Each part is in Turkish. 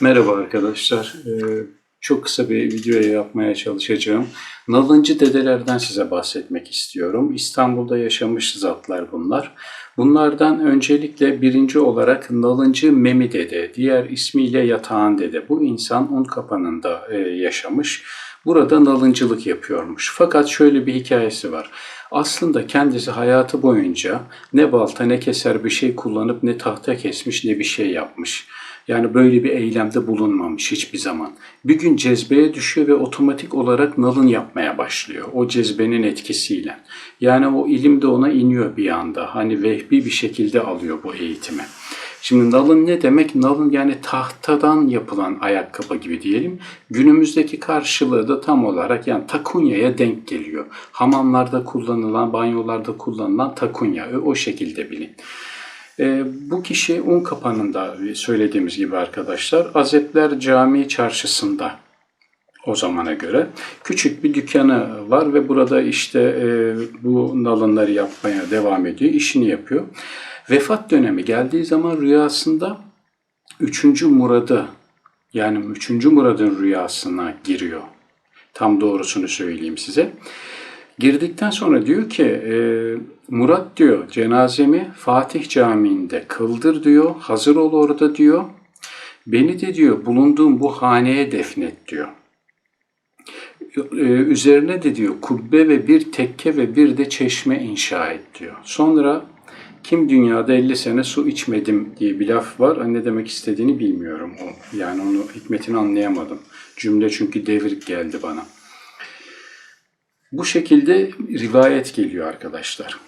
Merhaba arkadaşlar. Çok kısa bir video yapmaya çalışacağım. Nalıncı dedelerden size bahsetmek istiyorum. İstanbul'da yaşamış zatlar bunlar. Bunlardan öncelikle birinci olarak Nalıncı Memi Dede, diğer ismiyle Yatağan Dede. Bu insan Unkapanı'nda yaşamış. Burada nalıncılık yapıyormuş. Fakat şöyle bir hikayesi var. Aslında kendisi hayatı boyunca ne balta ne keser bir şey kullanıp ne tahta kesmiş ne bir şey yapmış. Yani böyle bir eylemde bulunmamış hiçbir zaman. Bir gün cezbeye düşüyor ve otomatik olarak nalın yapmaya başlıyor. O cezbenin etkisiyle. Yani o ilim de ona iniyor bir anda. Hani vehbi bir şekilde alıyor bu eğitimi. Şimdi nalın ne demek? Nalın yani tahtadan yapılan ayakkabı gibi diyelim. Günümüzdeki karşılığı da tam olarak yani takunyaya denk geliyor. Hamamlarda kullanılan, banyolarda kullanılan takunya. O şekilde bilin. Bu kişi Unkapanı'nda söylediğimiz gibi arkadaşlar Azepler Camii Çarşısı'nda o zamana göre küçük bir dükkanı var ve burada işte bu nalınları yapmaya devam ediyor, işini yapıyor. Vefat dönemi geldiği zaman rüyasında 3. Murad'ı yani 3. Murad'ın rüyasına giriyor. Tam doğrusunu söyleyeyim size. Girdikten sonra diyor ki Murat diyor cenazemi Fatih Camii'nde kıldır diyor. Hazır ol orada diyor. Beni de diyor bulunduğum bu haneye defnet diyor. Üzerine de diyor kubbe ve bir tekke ve bir de çeşme inşa et diyor. Sonra kim dünyada 50 sene su içmedim diye bir laf var. Ne demek istediğini bilmiyorum. Yani onu hikmetini anlayamadım. Cümle çünkü devrik geldi bana. Bu şekilde rivayet geliyor arkadaşlar.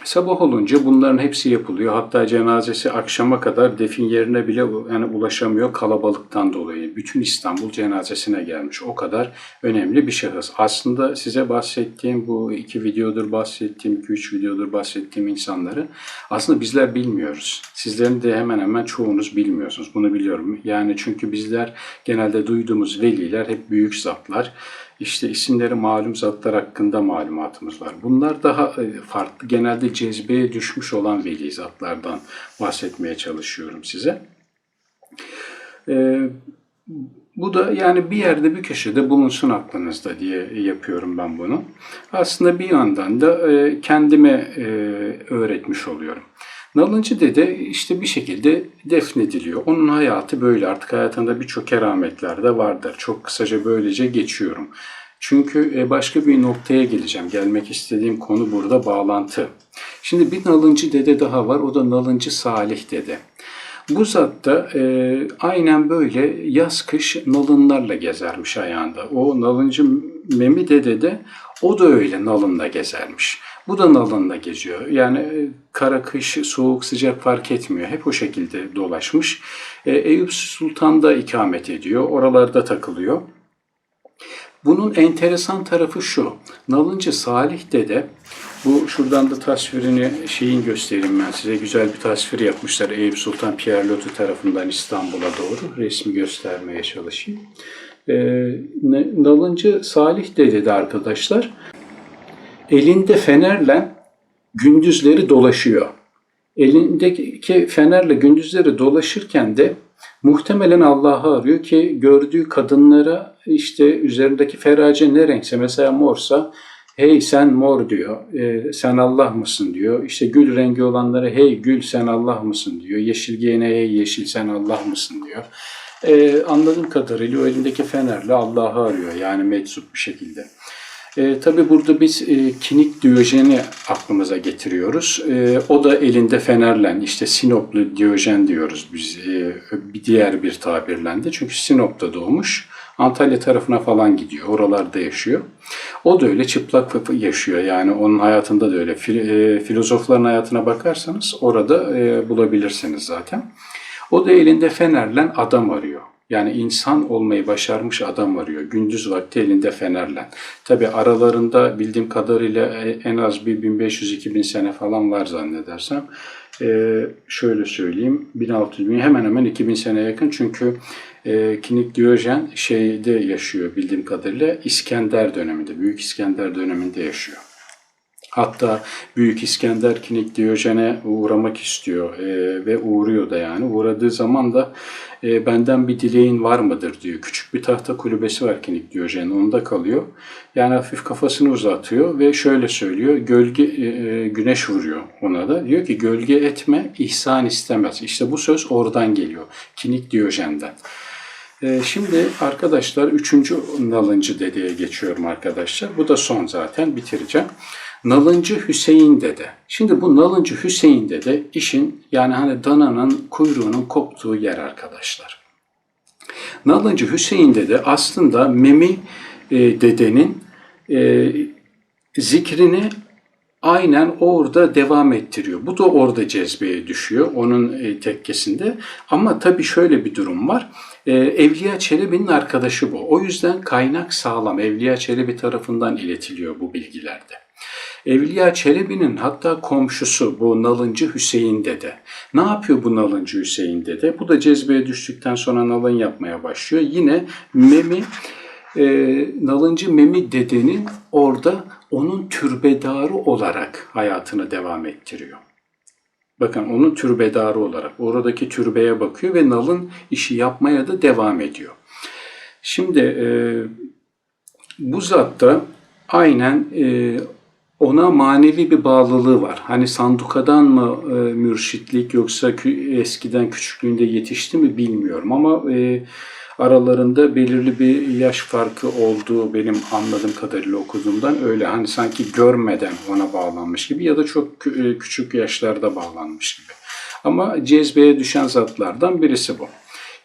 Sabah olunca bunların hepsi yapılıyor. Hatta cenazesi akşama kadar defin yerine bile yani ulaşamıyor kalabalıktan dolayı. Bütün İstanbul cenazesine gelmiş. O kadar önemli bir şahıs. Aslında size bahsettiğim bu 2 videodur bahsettiğim, 2-3 videodur bahsettiğim insanları aslında bizler bilmiyoruz. Sizlerin de hemen hemen çoğunuz bilmiyorsunuz. Bunu biliyorum. Yani çünkü bizler genelde duyduğumuz veliler hep büyük zatlar. İşte isimleri malum zatlar hakkında malumatımız var. Bunlar daha farklı. Genelde cezbeye düşmüş olan veli zatlardan bahsetmeye çalışıyorum size. Bu da yani bir yerde bir köşede bulunsun aklınızda diye yapıyorum ben bunu. Aslında bir yandan da kendime öğretmiş oluyorum. Nalıncı Dede işte bir şekilde defnediliyor. Onun hayatı böyle. Artık hayatında birçok kerametler de vardır. Çok kısaca böylece geçiyorum. Çünkü başka bir noktaya geleceğim. Gelmek istediğim konu burada bağlantı. Şimdi bir Nalıncı Dede daha var. O da Nalıncı Salih Dede. Bu zat da aynen böyle yaz kış nalınlarla gezermiş ayağında. O Nalıncı Memi Dede de o da öyle nalınla gezermiş. Bu da nalınla geziyor. Yani kara kış, soğuk sıcak fark etmiyor. Hep o şekilde dolaşmış. Eyüp Sultan'da ikamet ediyor. Oralarda takılıyor. Bunun enteresan tarafı şu. Nalıncı Salih Dede, bu şuradan da tasvirini göstereyim ben size. Güzel bir tasvir yapmışlar Eyüp Sultan Pierre Loti tarafından İstanbul'a doğru. Resmi göstermeye çalışayım. Nalıncı Salih Dede de arkadaşlar elinde fenerle gündüzleri dolaşıyor. Elindeki fenerle gündüzleri dolaşırken de muhtemelen Allah'ı arıyor ki gördüğü kadınlara işte üzerindeki ferace ne renkse mesela morsa hey sen mor diyor, sen Allah mısın diyor. İşte gül rengi olanlara hey gül sen Allah mısın diyor. Yeşil giyene hey yeşil sen Allah mısın diyor. Anladığım kadarıyla o elindeki fenerle Allah'ı arıyor yani meczup bir şekilde. Tabii burada biz Kinik Diyojen'i aklımıza getiriyoruz. O da elinde fenerle, işte Sinoplu Diyojen diyoruz biz bir diğer bir tabirle de. Çünkü Sinop'ta doğmuş, Antalya tarafına falan gidiyor, oralarda yaşıyor. O da öyle çıplak yaşıyor, yani onun hayatında da öyle. Filozofların hayatına bakarsanız orada bulabilirsiniz zaten. O da elinde fenerle adam arıyor. Yani insan olmayı başarmış adam arıyor. Gündüz vakti elinde fenerle. Tabi aralarında bildiğim kadarıyla en az bir 1500-2000 sene falan var zannedersem. Şöyle söyleyeyim. 1600 hemen hemen 2000 sene yakın. Çünkü Kinik Diyojen şeyde yaşıyor bildiğim kadarıyla. İskender döneminde, Büyük İskender döneminde yaşıyor. Hatta Büyük İskender Kinik Diyojen'e uğramak istiyor ve uğruyor da yani. Uğradığı zaman da benden bir dileğin var mıdır diyor. Küçük bir tahta kulübesi var Kinik Diyojen'in, onda kalıyor. Yani hafif kafasını uzatıyor ve şöyle söylüyor. Güneş vuruyor ona da. Diyor ki gölge etme, ihsan istemez. İşte bu söz oradan geliyor. Kinik Diyojen'den. Şimdi arkadaşlar 3. Nalıncı dedeye geçiyorum arkadaşlar. Bu da son, zaten bitireceğim. Nalıncı Hüseyin dede. Şimdi bu Nalıncı Hüseyin dede işin yani hani dananın kuyruğunun koptuğu yer arkadaşlar. Nalıncı Hüseyin dede aslında Memi dedenin zikrini aynen orada devam ettiriyor. Bu da orada cezbeye düşüyor onun tekkesinde. Ama tabii şöyle bir durum var. Evliya Çelebi'nin arkadaşı bu. O yüzden kaynak sağlam. Evliya Çelebi tarafından iletiliyor bu bilgilerde. Evliya Çelebi'nin hatta komşusu bu Nalıncı Hüseyin dede. Ne yapıyor bu Nalıncı Hüseyin dede? Bu da cezbeye düştükten sonra nalın yapmaya başlıyor. Yine Nalıncı Memi dedenin orada onun türbedarı olarak hayatını devam ettiriyor. Bakın, onun türbedarı olarak oradaki türbeye bakıyor ve nalın işi yapmaya da devam ediyor. Şimdi bu zatta aynen ona manevi bir bağlılığı var. Hani sandukadan mı mürşitlik yoksa eskiden küçüklüğünde yetişti mi bilmiyorum ama aralarında belirli bir yaş farkı olduğu benim anladığım kadarıyla okuduğumdan öyle. Hani sanki görmeden ona bağlanmış gibi ya da çok küçük yaşlarda bağlanmış gibi. Ama cezbeye düşen zatlardan birisi bu.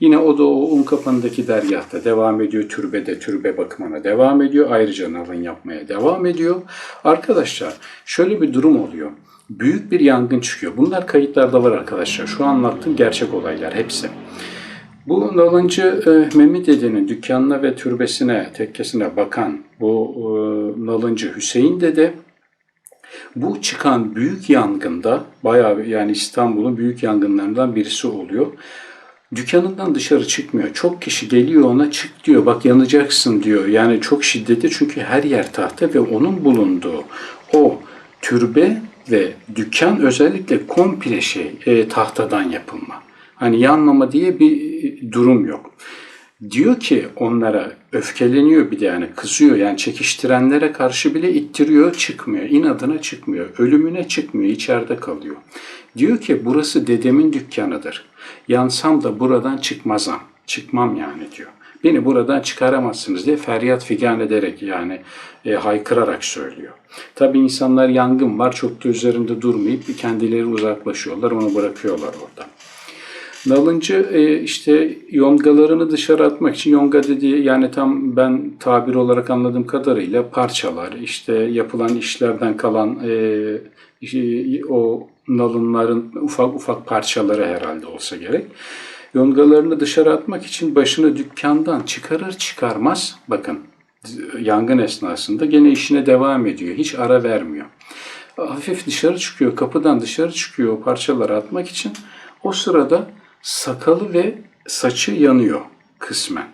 Yine o da o Unkapanı'ndaki dergahta devam ediyor. Türbede türbe bakımına devam ediyor. Ayrıca nalın yapmaya devam ediyor. Arkadaşlar şöyle bir durum oluyor. Büyük bir yangın çıkıyor. Bunlar kayıtlarda var arkadaşlar. Şu anlattığım gerçek olaylar hepsi. Bu Nalıncı Memi dedenin dükkanına ve türbesine, tekkesine bakan bu Nalıncı Hüseyin dede, bu çıkan büyük yangında, bayağı yani İstanbul'un büyük yangınlarından birisi oluyor. Dükkanından dışarı çıkmıyor. Çok kişi geliyor ona, çık diyor, bak yanacaksın diyor. Yani çok şiddetli çünkü her yer tahta ve onun bulunduğu o türbe ve dükkan özellikle komple tahtadan yapılma. Hani yanmama diye bir durum yok. Diyor ki onlara, öfkeleniyor bir de, yani kızıyor, yani çekiştirenlere karşı bile ittiriyor, çıkmıyor. İnadına çıkmıyor. Ölümüne çıkmıyor, içeride kalıyor. Diyor ki burası dedemin dükkanıdır. Yansam da buradan çıkmazam. Çıkmam yani diyor. Beni buradan çıkaramazsınız diye feryat figan ederek yani haykırarak söylüyor. Tabii insanlar yangın var çok da üzerinde durmayıp kendileri uzaklaşıyorlar, onu bırakıyorlar orada. Nalıncı işte yongalarını dışarı atmak için, yonga dediği yani tam ben tabir olarak anladığım kadarıyla parçalar, işte yapılan işlerden kalan o nalınların ufak ufak parçaları herhalde olsa gerek. Yongalarını dışarı atmak için başını dükkandan çıkarır çıkarmaz, bakın yangın esnasında gene işine devam ediyor. Hiç ara vermiyor. Hafif dışarı çıkıyor, kapıdan dışarı çıkıyor o parçaları atmak için. O sırada sakalı ve saçı yanıyor kısmen.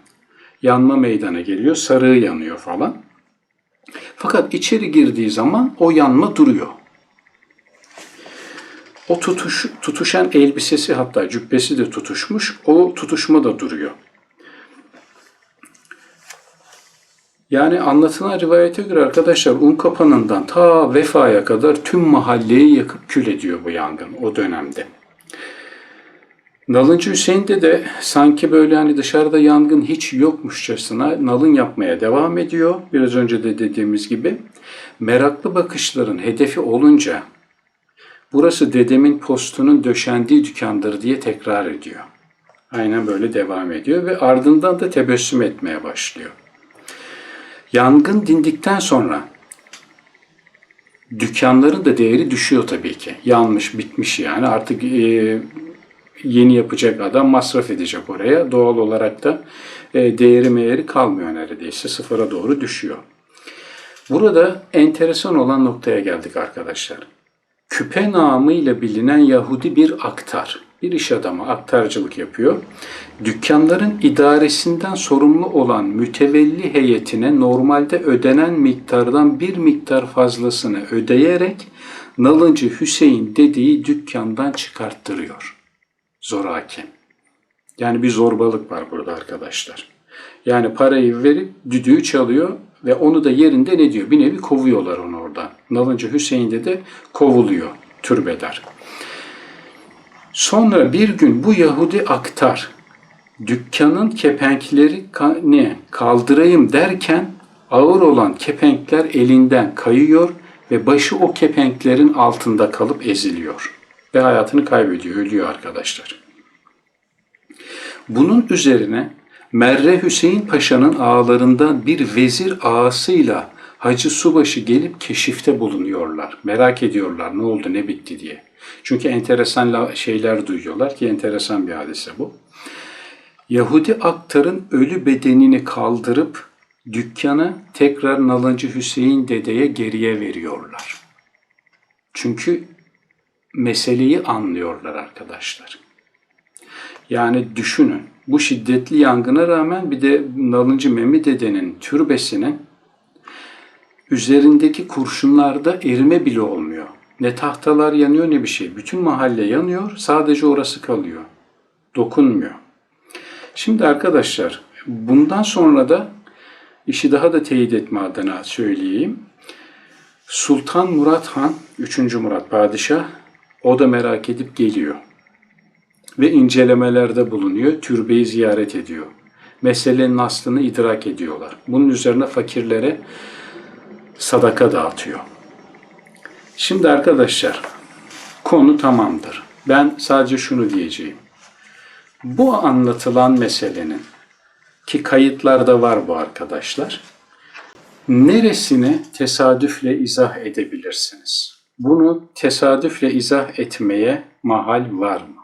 Yanma meydana geliyor, sarığı yanıyor falan. Fakat içeri girdiği zaman o yanma duruyor. O tutuşan elbisesi, hatta cübbesi de tutuşmuş, o tutuşma da duruyor. Yani anlatılan rivayete göre arkadaşlar Unkapanı'ndan ta Vefa'ya kadar tüm mahalleyi yakıp kül ediyor bu yangın o dönemde. Nalıncı Hüseyin'de de sanki böyle hani dışarıda yangın hiç yokmuşçasına nalın yapmaya devam ediyor. Biraz önce de dediğimiz gibi. Meraklı bakışların hedefi olunca burası dedemin postunun döşendiği dükkandır diye tekrar ediyor. Aynen böyle devam ediyor ve ardından da tebessüm etmeye başlıyor. Yangın dindikten sonra dükkanların da değeri düşüyor tabii ki. Yanmış, bitmiş yani artık yeni yapacak adam masraf edecek oraya. Doğal olarak da değeri meğeri kalmıyor neredeyse. Sıfıra doğru düşüyor. Burada enteresan olan noktaya geldik arkadaşlar. Küpe namıyla bilinen Yahudi bir aktar. bir iş adamı, aktarcılık yapıyor. Dükkanların idaresinden sorumlu olan mütevelli heyetine normalde ödenen miktardan bir miktar fazlasını ödeyerek Nalıncı Hüseyin dediği dükkandan çıkarttırıyor. Zoraki. Yani bir zorbalık var burada arkadaşlar. Yani parayı verip düdüğü çalıyor ve onu da yerinde ne diyor? Bir nevi kovuyorlar onu oradan. Nalıncı Hüseyin de kovuluyor türbedar. Sonra bir gün bu Yahudi aktar dükkanın kepenkleri kaldırayım derken ağır olan kepenkler elinden kayıyor ve başı o kepenklerin altında kalıp eziliyor. Ve hayatını kaybediyor, ölüyor arkadaşlar. Bunun üzerine Merre Hüseyin Paşa'nın ağalarından bir vezir ağasıyla Hacı Subaşı gelip keşifte bulunuyorlar. Merak ediyorlar ne oldu, ne bitti diye. Çünkü enteresan şeyler duyuyorlar ki enteresan bir hadise bu. Yahudi aktarın ölü bedenini kaldırıp dükkanı tekrar Nalıncı Hüseyin dedeye geriye veriyorlar. Çünkü meseleyi anlıyorlar arkadaşlar. Yani düşünün, bu şiddetli yangına rağmen bir de Nalıncı Mehmet dedenin türbesinin üzerindeki kurşunlarda erime bile olmuyor. Ne tahtalar yanıyor ne bir şey. Bütün mahalle yanıyor, sadece orası kalıyor. Dokunmuyor. Şimdi arkadaşlar, bundan sonra da işi daha da teyit etme adına söyleyeyim. Sultan Murat Han, 3. Murat Padişah, o da merak edip geliyor. Ve incelemelerde bulunuyor, türbeyi ziyaret ediyor. Meselenin aslını idrak ediyorlar. Bunun üzerine fakirlere sadaka dağıtıyor. Şimdi arkadaşlar, konu tamamdır. Ben sadece şunu diyeceğim. Bu anlatılan meselenin, ki kayıtlarda var bu arkadaşlar, neresini tesadüfle izah edebilirsiniz? Bunu tesadüfle izah etmeye mahal var mı?